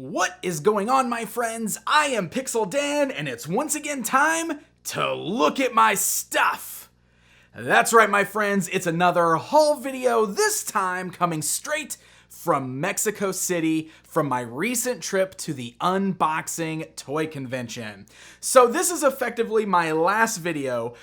What is going on, my friends? I am Pixel Dan, and it's once again time to look at my stuff. That's right, my friends, it's another haul video, this time coming straight from Mexico City from my recent trip to the Unboxing Toy Convention. So this is effectively my last video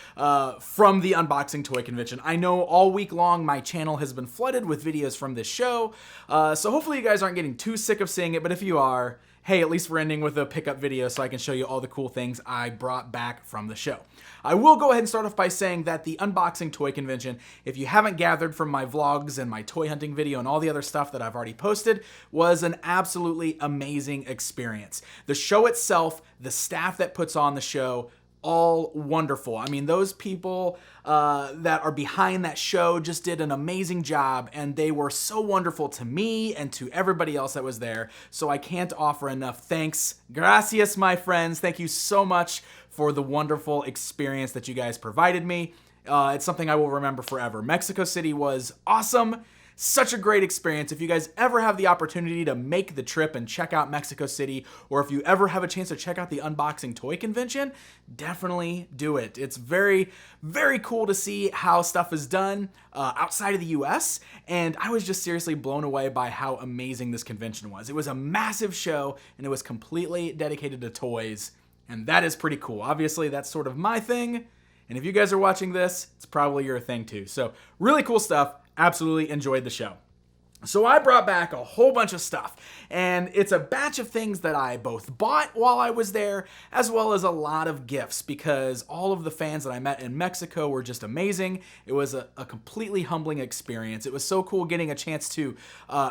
from the Unboxing Toy Convention. I know all week long my channel has been flooded with videos from this show, so hopefully you guys aren't getting too sick of seeing it, but if you are, hey, at least we're ending with a pickup video so I can show you all the cool things I brought back from the show. I will go ahead and start off by saying that the Unboxing Toy Convention, if you haven't gathered from my vlogs and my toy hunting video and all the other stuff that I've already posted, was an absolutely amazing experience. The show itself, the staff that puts on the show, all wonderful. I mean, those people that are behind that show just did an amazing job, and they were so wonderful to me and to everybody else that was there. So I can't offer enough thanks. Gracias, my friends. Thank you so much for the wonderful experience that you guys provided me. It's something I will remember forever. Mexico City was awesome. Such a great experience. If you guys ever have the opportunity to make the trip and check out Mexico City, or if you ever have a chance to check out the Unboxing Toy Convention, definitely do it. It's very, very cool to see how stuff is done outside of the US, and I was just seriously blown away by how amazing this convention was. It was a massive show, and it was completely dedicated to toys, and that is pretty cool. Obviously, that's sort of my thing, and if you guys are watching this, it's probably your thing too. So really cool stuff. Absolutely enjoyed the show. So I brought back a whole bunch of stuff, and it's a batch of things that I both bought while I was there, as well as a lot of gifts, because all of the fans that I met in Mexico were just amazing. It was a completely humbling experience. It was so cool getting a chance to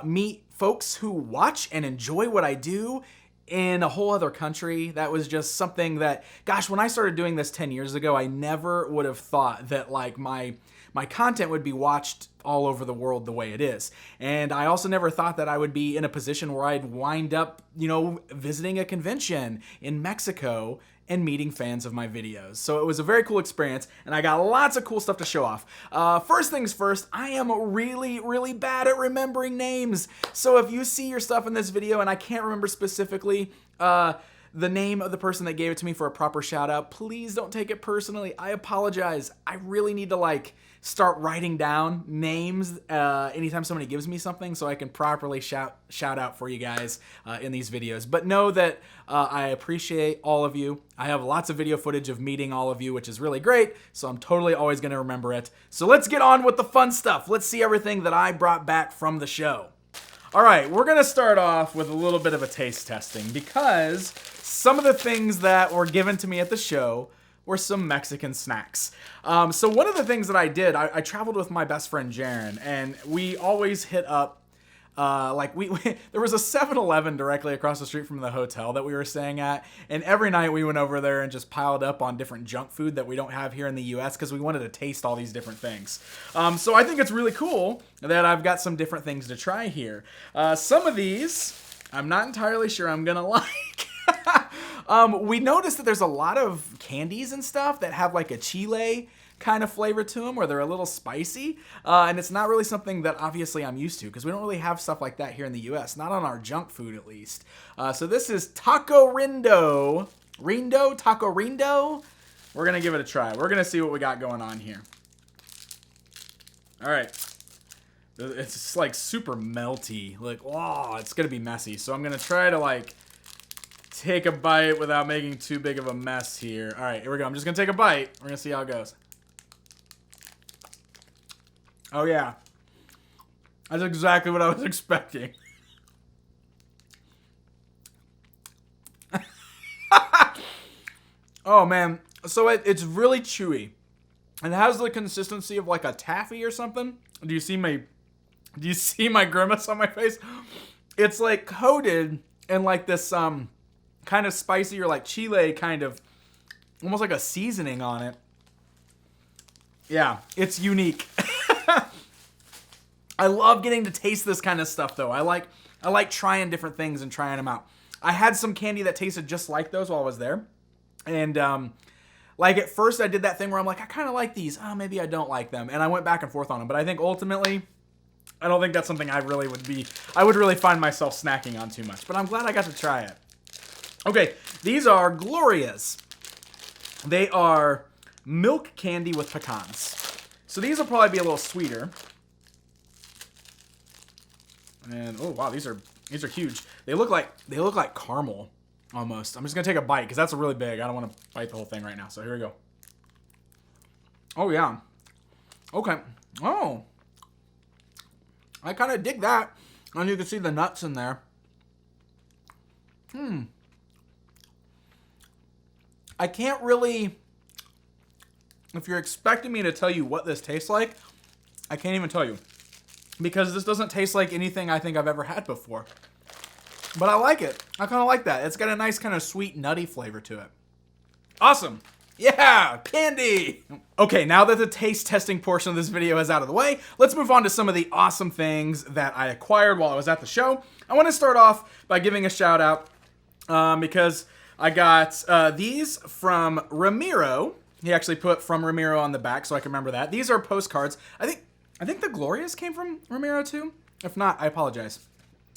meet folks who watch and enjoy what I do in a whole other country. That was just something that, gosh, when I started doing this 10 years ago, I never would have thought that like my content would be watched all over the world the way it is. And I also never thought that I would be in a position where I'd wind up, visiting a convention in Mexico and meeting fans of my videos. So it was a very cool experience, and I got lots of cool stuff to show off. First things first, I am really, really bad at remembering names. So if you see your stuff in this video and I can't remember specifically the name of the person that gave it to me for a proper shout out, please don't take it personally. I apologize. I really need to start writing down names anytime somebody gives me something so I can properly shout out for you guys in these videos. But know that I appreciate all of you. I have lots of video footage of meeting all of you, which is really great, so I'm totally always going to remember it. So let's get on with the fun stuff. Let's see everything that I brought back from the show. All right, we're going to start off with a little bit of a taste testing, because some of the things that were given to me at the show were some Mexican snacks. So one of the things that I did, I traveled with my best friend Jaron, and we always hit up, there was a 7-Eleven directly across the street from the hotel that we were staying at, and every night we went over there and just piled up on different junk food that we don't have here in the US because we wanted to taste all these different things. So I think it's really cool that I've got some different things to try here. Some of these, I'm not entirely sure I'm gonna like. We noticed that there's a lot of candies and stuff that have like a chile kind of flavor to them, where they're a little spicy, and it's not really something that obviously I'm used to, because we don't really have stuff like that here in the US, not on our junk food at least. So this is Taco Rindo. Taco Rindo? We're gonna give it a try. We're gonna see what we got going on here. All right. It's just like super melty. Like, oh, it's gonna be messy. So I'm gonna try to take a bite without making too big of a mess here. All right, here we go. I'm just gonna take a bite. We're gonna see how it goes. Oh yeah, that's exactly what I was expecting. Oh man, so it's really chewy, and it has the consistency of like a taffy or something. Do you see my grimace on my face? It's like coated in like this kind of spicy or like chile kind of, almost like a seasoning on it. Yeah, it's unique. I love getting to taste this kind of stuff though. I like trying different things and trying them out. I had some candy that tasted just like those while I was there. And at first I did that thing where I'm like, I kind of like these. Oh, maybe I don't like them. And I went back and forth on them. But I think ultimately I don't think that's something I would really find myself snacking on too much, but I'm glad I got to try it. Okay, these are Glorias. They are milk candy with pecans. So these will probably be a little sweeter. And oh wow, these are huge. They look like caramel almost. I'm just gonna take a bite because that's really big. I don't want to bite the whole thing right now. So here we go. Oh yeah. Okay. Oh. I kind of dig that. And you can see the nuts in there. I can't really, if you're expecting me to tell you what this tastes like, I can't even tell you. Because this doesn't taste like anything I think I've ever had before. But I like it. I kind of like that. It's got a nice kind of sweet, nutty flavor to it. Awesome. Yeah, candy. Okay, now that the taste testing portion of this video is out of the way, let's move on to some of the awesome things that I acquired while I was at the show. I want to start off by giving a shout out because I got these from Ramiro. He actually put from Ramiro on the back so I can remember that. These are postcards. I think the Glorias came from Ramiro too. If not, I apologize.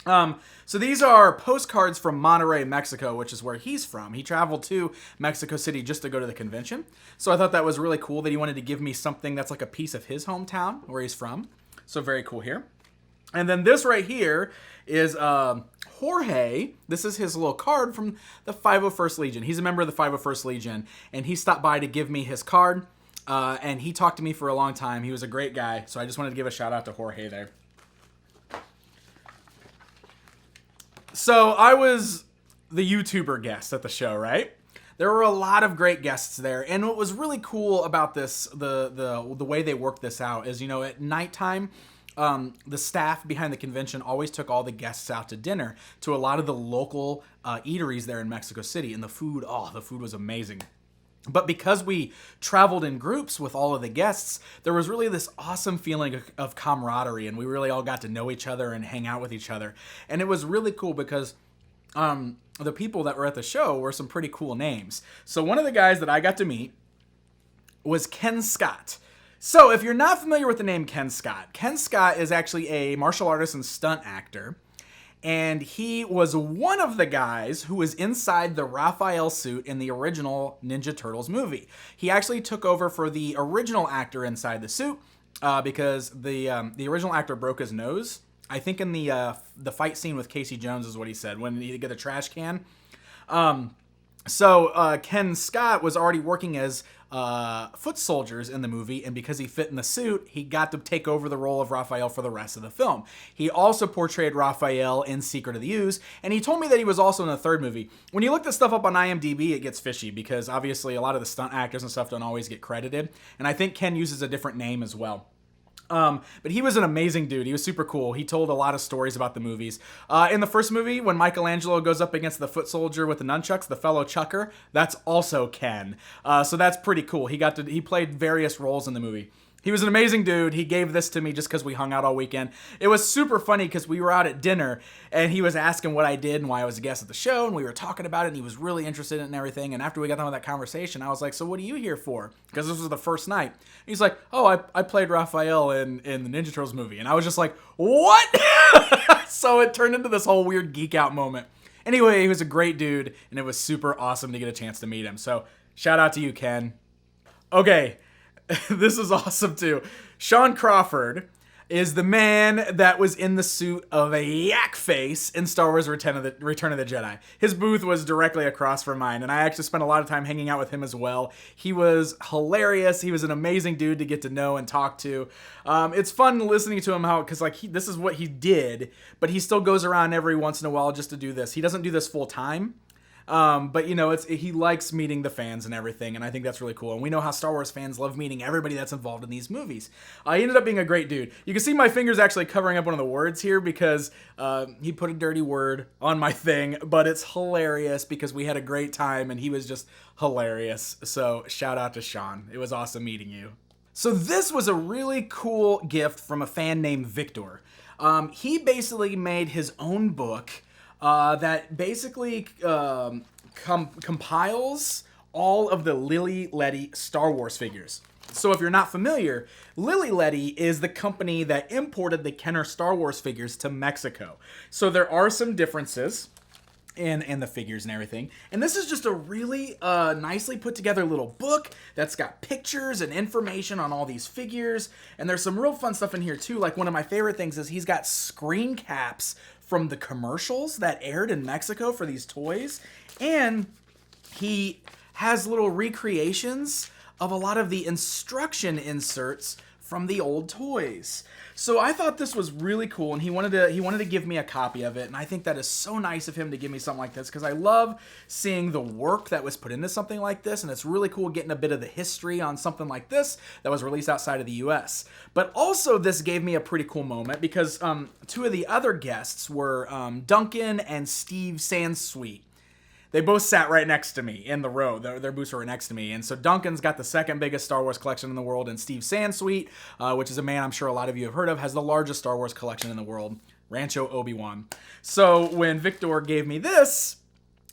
So these are postcards from Monterrey, Mexico, which is where he's from. He traveled to Mexico City just to go to the convention. So I thought that was really cool that he wanted to give me something that's like a piece of his hometown, where he's from. So very cool here. And then this right here is Jorge. This is his little card from the 501st Legion. He's a member of the 501st Legion, and he stopped by to give me his card. And he talked to me for a long time. He was a great guy. So I just wanted to give a shout out to Jorge there. So I was the YouTuber guest at the show, right? There were a lot of great guests there, and what was really cool about this, the way they worked this out is, you know, at nighttime, the staff behind the convention always took all the guests out to dinner to a lot of the local eateries there in Mexico City, and the food was amazing. But because we traveled in groups with all of the guests, there was really this awesome feeling of camaraderie, and we really all got to know each other and hang out with each other. And it was really cool because the people that were at the show were some pretty cool names. So one of the guys that I got to meet was Ken Scott. So if you're not familiar with the name Ken Scott is actually a martial artist and stunt actor. And he was one of the guys who was inside the Raphael suit in the original Ninja Turtles movie. He actually took over for the original actor inside the suit because the original actor broke his nose. I think in the fight scene with Casey Jones is what he said when he get a trash can. So Ken Scott was already working as foot soldiers in the movie, and because he fit in the suit, he got to take over the role of Raphael for the rest of the film. He also portrayed Raphael in Secret of the Ooze, and he told me that he was also in the third movie. When you look this stuff up on IMDb, it gets fishy, because obviously a lot of the stunt actors and stuff don't always get credited, and I think Ken uses a different name as well. But he was an amazing dude. He was super cool. He told a lot of stories about the movies. In the first movie, when Michelangelo goes up against the foot soldier with the nunchucks, the fellow chucker, that's also Ken. So that's pretty cool. He played various roles in the movie. He was an amazing dude. He gave this to me just because we hung out all weekend. It was super funny because we were out at dinner and he was asking what I did and why I was a guest at the show, and we were talking about it, and he was really interested in it and everything. And after we got done with that conversation, I was like, so what are you here for? Because this was the first night. He's like, oh, I played Raphael in the Ninja Turtles movie. And I was just like, what? So it turned into this whole weird geek out moment. Anyway, he was a great dude, and it was super awesome to get a chance to meet him. So shout out to you, Ken. Okay. This is awesome too. Shaun Crawford is the man that was in the suit of a yak face in Star Wars Return of the Jedi. His booth was directly across from mine, and I actually spent a lot of time hanging out with him as well. He was hilarious. He was an amazing dude to get to know and talk to. It's fun listening to him because this is what he did, but he still goes around every once in a while just to do this. He doesn't do this full time. But you know, he likes meeting the fans and everything, and I think that's really cool. And we know how Star Wars fans love meeting everybody that's involved in these movies. He ended up being a great dude. You can see my fingers actually covering up one of the words here because he put a dirty word on my thing, but it's hilarious because we had a great time and he was just hilarious. So shout out to Shaun. It was awesome meeting you. So this was a really cool gift from a fan named Victor. He basically made his own book that basically compiles all of the Lily Letty Star Wars figures. So if you're not familiar, Lily Letty is the company that imported the Kenner Star Wars figures to Mexico. So there are some differences in the figures and everything. And this is just a really nicely put together little book that's got pictures and information on all these figures. And there's some real fun stuff in here too. Like one of my favorite things is he's got screen caps from the commercials that aired in Mexico for these toys. And he has little recreations of a lot of the instruction inserts from the old toys. So I thought this was really cool, and he wanted to give me a copy of it, and I think that is so nice of him to give me something like this, because I love seeing the work that was put into something like this, and it's really cool getting a bit of the history on something like this that was released outside of the US. But also this gave me a pretty cool moment, because two of the other guests were Duncan and Steve Sansweet. They both sat right next to me in the row. Their booths were right next to me. And so Duncan's got the second biggest Star Wars collection in the world, and Steve Sansweet, which is a man I'm sure a lot of you have heard of, has the largest Star Wars collection in the world, Rancho Obi-Wan. So when Victor gave me this,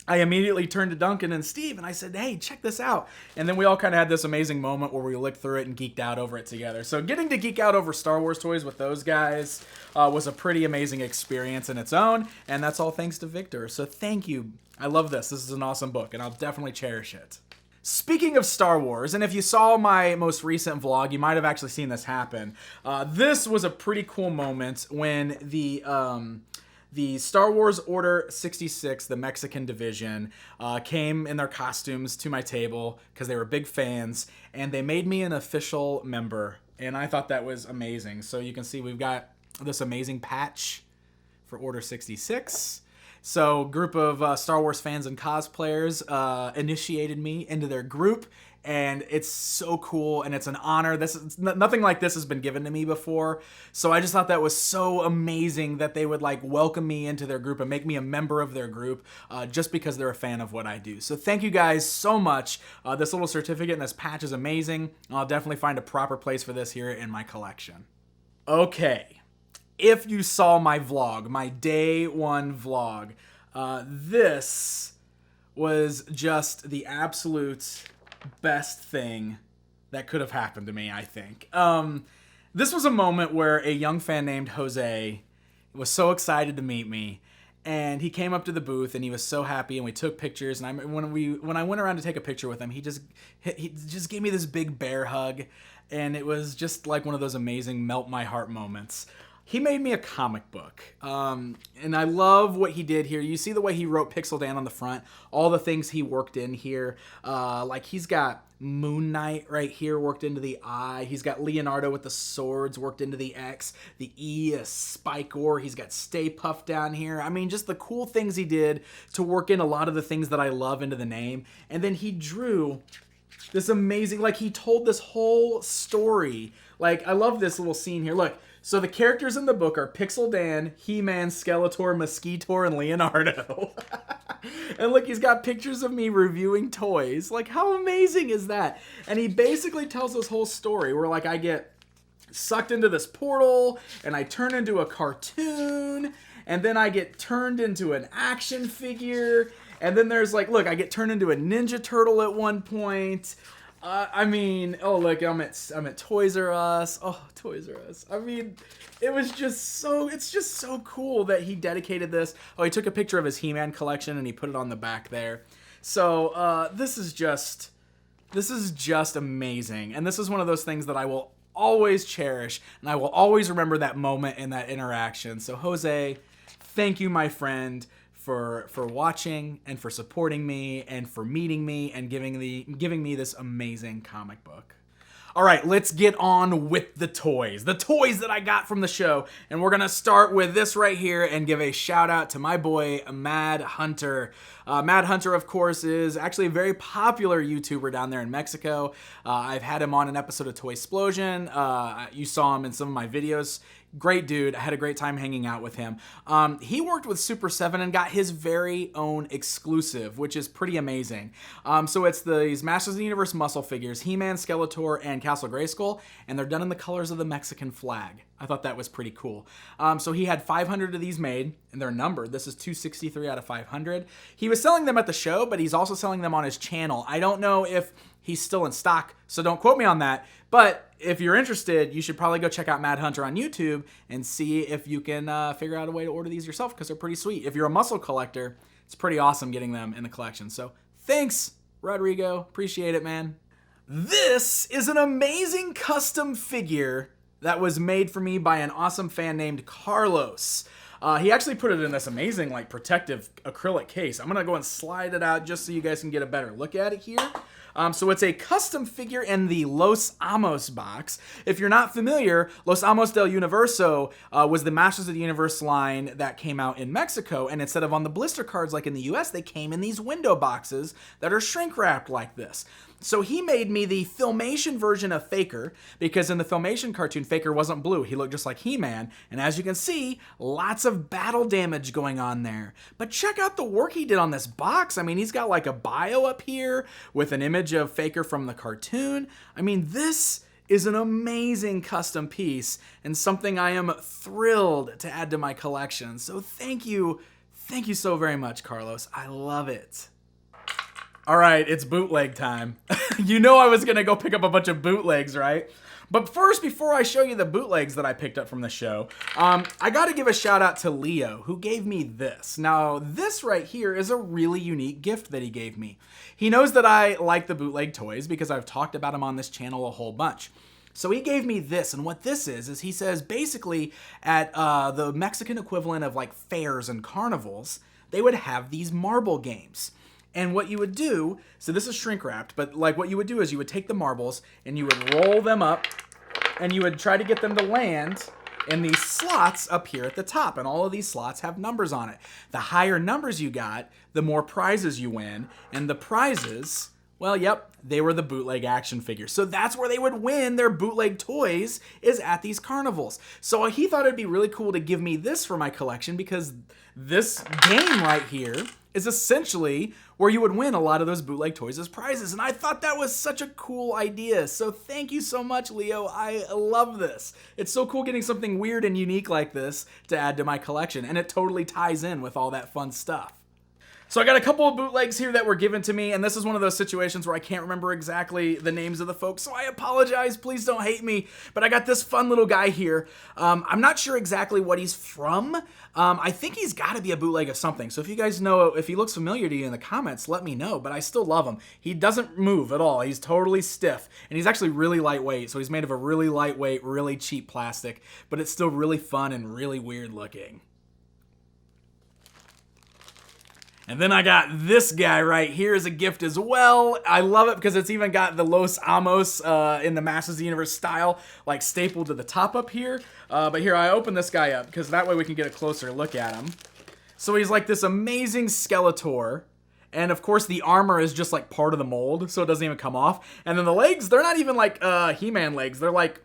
I immediately turned to Duncan and Steve and I said, hey, check this out. And then we all kind of had this amazing moment where we looked through it and geeked out over it together. So getting to geek out over Star Wars toys with those guys was a pretty amazing experience in its own. And that's all thanks to Victor. So thank you. I love this. This is an awesome book and I'll definitely cherish it. Speaking of Star Wars, and if you saw my most recent vlog, you might have actually seen this happen. This was a pretty cool moment when the Star Wars Order 66, the Mexican division, came in their costumes to my table because they were big fans, and they made me an official member, and I thought that was amazing. So you can see we've got this amazing patch for Order 66. So a group of Star Wars fans and cosplayers initiated me into their group, and it's so cool, and it's an honor. Nothing like this has been given to me before, so I just thought that was so amazing that they would like welcome me into their group and make me a member of their group just because they're a fan of what I do. So thank you guys so much. This little certificate and this patch is amazing. I'll definitely find a proper place for this here in my collection. Okay. If you saw my vlog, my day one vlog, this was just the absolute best thing that could have happened to me, I think. This was a moment where a young fan named Jose was so excited to meet me, and he came up to the booth and he was so happy, and we took pictures. And when I went around to take a picture with him, he just gave me this big bear hug, and it was just like one of those amazing melt my heart moments. He made me a comic book, and I love what he did here. You see the way he wrote Pixel Dan on the front, all the things he worked in here. Like he's got Moon Knight right here worked into the eye. He's got Leonardo with the swords worked into the X. The E is Spikor. He's got Stay Puft down here. I mean, just the cool things he did to work in a lot of the things that I love into the name. And then he drew this amazing, like he told this whole story. Like I love this little scene here. Look. So the characters in the book are Pixel Dan, He-Man, Skeletor, Mosquitor, and Leonardo. And look, he's got pictures of me reviewing toys. Like, how amazing is that? And he basically tells this whole story where, like, I get sucked into this portal, and I turn into a cartoon, and then I get turned into an action figure, and then there's, like, look, I get turned into a Ninja Turtle at one point. I mean, oh look, I'm at Toys R Us. Oh, Toys R Us. I mean, it's just so cool that he dedicated this. Oh, he took a picture of his He-Man collection and he put it on the back there. So, this is just amazing. And this is one of those things that I will always cherish, and I will always remember that moment and that interaction. So, Jose, thank you, my friend, for watching and for supporting me and for meeting me and giving me this amazing comic book. All right, let's get on with the toys that I got from the show. And we're gonna start with this right here and give a shout out to my boy, Mad Hunter. Mad Hunter, of course, is actually a very popular YouTuber down there in Mexico. I've had him on an episode of Toy Explosion. You saw him in some of my videos. Great dude. I had a great time hanging out with him. He worked with Super 7 and got his very own exclusive, which is pretty amazing. So it's these Masters of the Universe muscle figures, He-Man, Skeletor, and Castle Grayskull, and they're done in the colors of the Mexican flag. I thought that was pretty cool. So he had 500 of these made, and they're numbered. This is 263 out of 500. He was selling them at the show, but he's also selling them on his channel. I don't know if he's still in stock, so don't quote me on that. But if you're interested, you should probably go check out Mad Hunter on YouTube and see if you can figure out a way to order these yourself, because they're pretty sweet. If you're a muscle collector, it's pretty awesome getting them in the collection. So thanks, Rodrigo. Appreciate it, man. This is an amazing custom figure that was made for me by an awesome fan named Carlos. He actually put it in this amazing, like, protective acrylic case. I'm going to go and slide it out just so you guys can get a better look at it here. So it's a custom figure in the Los Amos box. If you're not familiar, Los Amos del Universo was the Masters of the Universe line that came out in Mexico, and instead of on the blister cards like in the US, they came in these window boxes that are shrink wrapped like this. So he made me the Filmation version of Faker, because in the Filmation cartoon, Faker wasn't blue. He looked just like He-Man, and as you can see, lots of battle damage going on there. But check out the work he did on this box. I mean, he's got like a bio up here with an image of Faker from the cartoon. I mean, this is an amazing custom piece and something I am thrilled to add to my collection. So thank you so very much, Carlos. I love it. All right, it's bootleg time. You know I was gonna go pick up a bunch of bootlegs, right? But first, before I show you the bootlegs that I picked up from the show, I gotta give a shout out to Leo, who gave me this. Now, this right here is a really unique gift that he gave me. He knows that I like the bootleg toys because I've talked about them on this channel a whole bunch. So he gave me this, and what this is he says basically at the Mexican equivalent of like fairs and carnivals, they would have these marble games. And what you would do, so this is shrink wrapped, but like what you would do is you would take the marbles and you would roll them up and you would try to get them to land in these slots up here at the top. And all of these slots have numbers on it. The higher numbers you got, the more prizes you win. And the prizes, well, yep, they were the bootleg action figures. So that's where they would win their bootleg toys, is at these carnivals. So he thought it'd be really cool to give me this for my collection, because this game right here is essentially where you would win a lot of those bootleg toys as prizes. And I thought that was such a cool idea. So thank you so much, Leo. I love this. It's so cool getting something weird and unique like this to add to my collection. And it totally ties in with all that fun stuff. So I got a couple of bootlegs here that were given to me, and this is one of those situations where I can't remember exactly the names of the folks, so I apologize. Please don't hate me. But I got this fun little guy here. I'm not sure exactly what he's from. I think he's got to be a bootleg of something. So if you guys know, if he looks familiar to you in the comments, let me know. But I still love him. He doesn't move at all. He's totally stiff, and he's actually really lightweight. So he's made of a really lightweight, really cheap plastic, but it's still really fun and really weird looking. And then I got this guy right here as a gift as well. I love it because it's even got the Los Amos in the Masters of the Universe style, like stapled to the top up here. But here, I open this guy up because that way we can get a closer look at him. So he's like this amazing Skeletor. And of course the armor is just like part of the mold, so it doesn't even come off. And then the legs, they're not even like He-Man legs. They're like,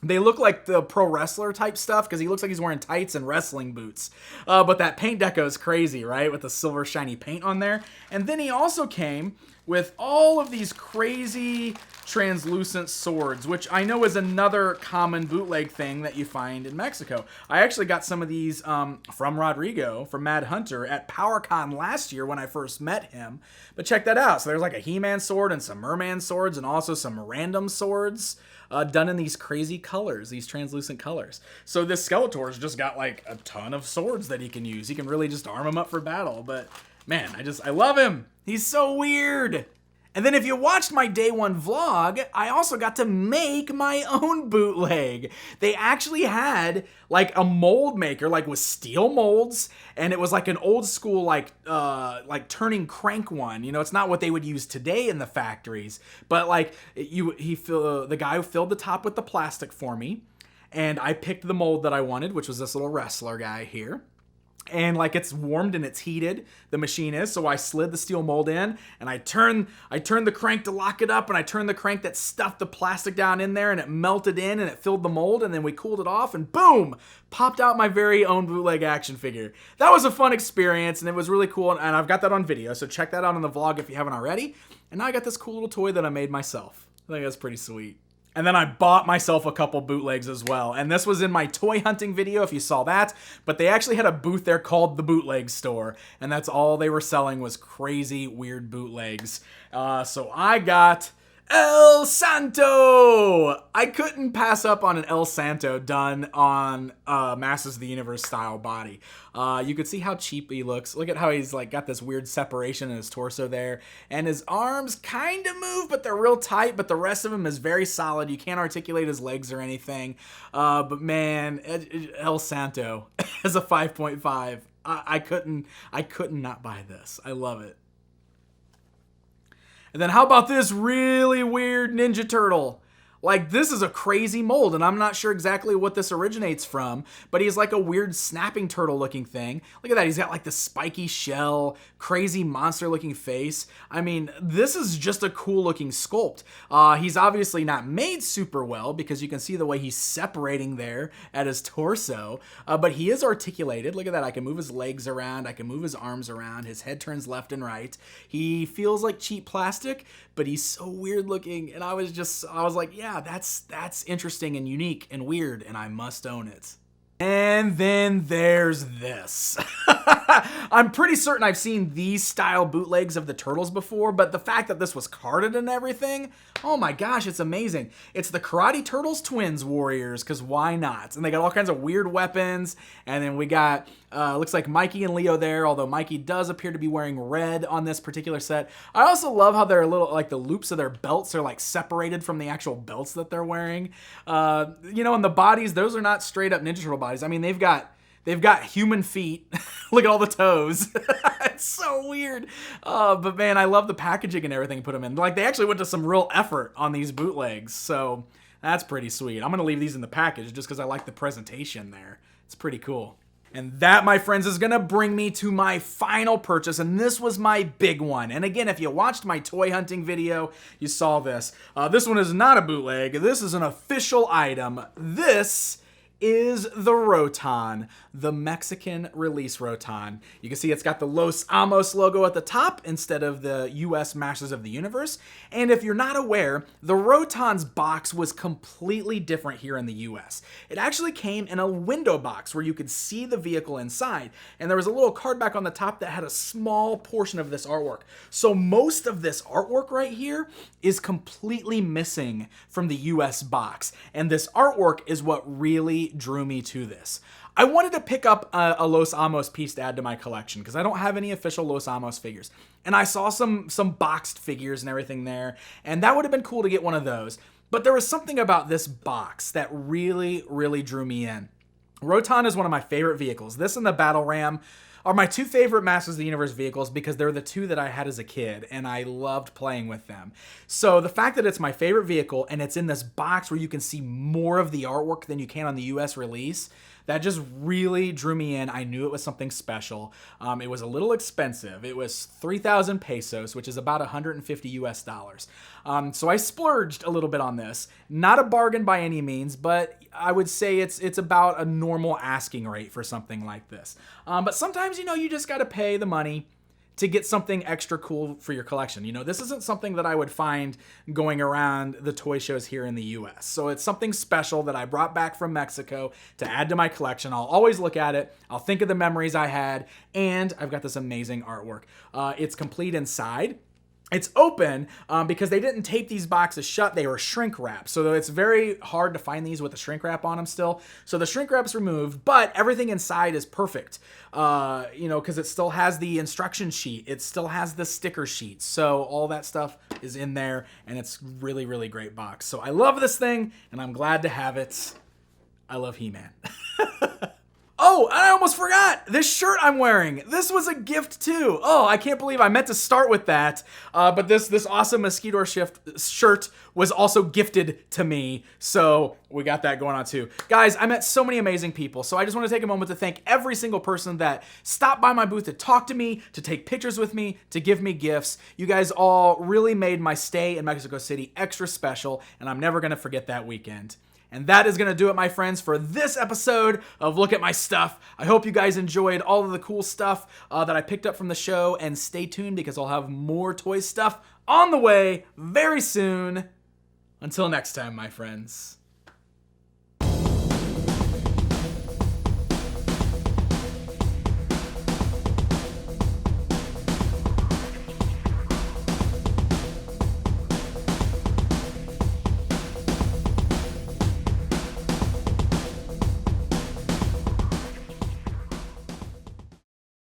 they look like the pro wrestler type stuff because he looks like he's wearing tights and wrestling boots. But that paint deco is crazy, right? With the silver shiny paint on there. And then he also came with all of these crazy translucent swords, which I know is another common bootleg thing that you find in Mexico. I actually got some of these from Rodrigo, from Mad Hunter, at PowerCon last year when I first met him. But check that out. So there's like a He-Man sword and some Merman swords and also some random swords. Done in these crazy colors, these translucent colors. So this Skeletor's just got like a ton of swords that he can use. He can really just arm him up for battle. But man, I love him. He's so weird. And then if you watched my day one vlog, I also got to make my own bootleg. They actually had like a mold maker, like with steel molds, and it was like an old school like turning crank one. You know, it's not what they would use today in the factories, but like the guy who filled the top with the plastic for me, and I picked the mold that I wanted, which was this little wrestler guy here. And like it's warmed and it's heated, the machine is, so I slid the steel mold in and I turned the crank to lock it up, and I turned the crank that stuffed the plastic down in there, and it melted in and it filled the mold, and then we cooled it off and boom, popped out my very own bootleg action figure. That was a fun experience and it was really cool, and I've got that on video, so check that out on the vlog if you haven't already. And now I got this cool little toy that I made myself. I think that's pretty sweet. And then I bought myself a couple bootlegs as well. And this was in my toy hunting video, if you saw that. But they actually had a booth there called the Bootleg Store. And that's all they were selling was crazy, weird bootlegs. So I got El Santo! I couldn't pass up on an El Santo done on Masters of the Universe style body. You could see how cheap he looks. Look at how he's like got this weird separation in his torso there. And his arms kind of move, but they're real tight. But the rest of him is very solid. You can't articulate his legs or anything. But man, El Santo as a 5.5. I couldn't not buy this. I love it. And then how about this really weird Ninja Turtle? Like, this is a crazy mold, and I'm not sure exactly what this originates from, but he's like a weird snapping turtle looking thing. Look at that, he's got like the spiky shell, crazy monster looking face. I mean, this is just a cool looking sculpt. He's obviously not made super well because you can see the way he's separating there at his torso, but he is articulated. Look at that, I can move his legs around, I can move his arms around, his head turns left and right. He feels like cheap plastic, but he's so weird looking, and I was like, yeah, that's interesting and unique and weird, and I must own it. And then there's this. I'm pretty certain I've seen these style bootlegs of the Turtles before, but the fact that this was carded and everything, oh my gosh, it's amazing. It's the Karate Turtles Twins Warriors, because why not? And they got all kinds of weird weapons, and then we got, looks like Mikey and Leo there, although Mikey does appear to be wearing red on this particular set. I also love how they're a little, like the loops of their belts are like separated from the actual belts that they're wearing. You know, and the bodies, those are not straight up Ninja Turtle bodies. I mean, they've got human feet. Look at all the toes. It's so weird. But man, I love the packaging and everything put them in. Like, they actually went to some real effort on these bootlegs. So that's pretty sweet. I'm going to leave these in the package just because I like the presentation there. It's pretty cool. And that, my friends, is going to bring me to my final purchase, and this was my big one. And again, if you watched my toy hunting video, you saw this. This one is not a bootleg. This is an official item. This is the Roton, the Mexican release Roton. You can see it's got the Los Amos logo at the top instead of the US Masters of the Universe. And if you're not aware, the Roton's box was completely different here in the US. It actually came in a window box where you could see the vehicle inside, and there was a little card back on the top that had a small portion of this artwork. So most of this artwork right here is completely missing from the US box, and this artwork is what really drew me to this. I wanted to pick up a Los Amos piece to add to my collection because I don't have any official Los Amos figures. And I saw some boxed figures and everything there, and that would have been cool to get one of those. But there was something about this box that really, really drew me in. Roton is one of my favorite vehicles. This and the Battle Ram are my two favorite Masters of the Universe vehicles because they're the two that I had as a kid, and I loved playing with them. So the fact that it's my favorite vehicle and it's in this box where you can see more of the artwork than you can on the US release, that just really drew me in. I knew it was something special. It was a little expensive. It was 3,000 pesos, which is about 150 US dollars. So I splurged a little bit on this. Not a bargain by any means, but I would say it's about a normal asking rate for something like this. But sometimes, you know, you just got to pay the money to get something extra cool for your collection. You know, this isn't something that I would find going around the toy shows here in the US. So it's something special that I brought back from Mexico to add to my collection. I'll always look at it. I'll think of the memories I had, and I've got this amazing artwork. It's complete inside. It's open because they didn't tape these boxes shut. They were shrink wrapped. So it's very hard to find these with the shrink wrap on them still. So the shrink wrap's removed, but everything inside is perfect. You know, because it still has the instruction sheet. It still has the sticker sheet. So all that stuff is in there, and it's really, really great box. So I love this thing, and I'm glad to have it. I love He-Man. Oh, I almost forgot. This shirt I'm wearing. This was a gift too. Oh, I can't believe I meant to start with that. But this awesome Mosquito shirt was also gifted to me. So we got that going on too. Guys, I met so many amazing people. So I just want to take a moment to thank every single person that stopped by my booth to talk to me, to take pictures with me, to give me gifts. You guys all really made my stay in Mexico City extra special, and I'm never going to forget that weekend. And that is going to do it, my friends, for this episode of Look at My Stuff. I hope you guys enjoyed all of the cool stuff that I picked up from the show. And stay tuned because I'll have more toy stuff on the way very soon. Until next time, my friends.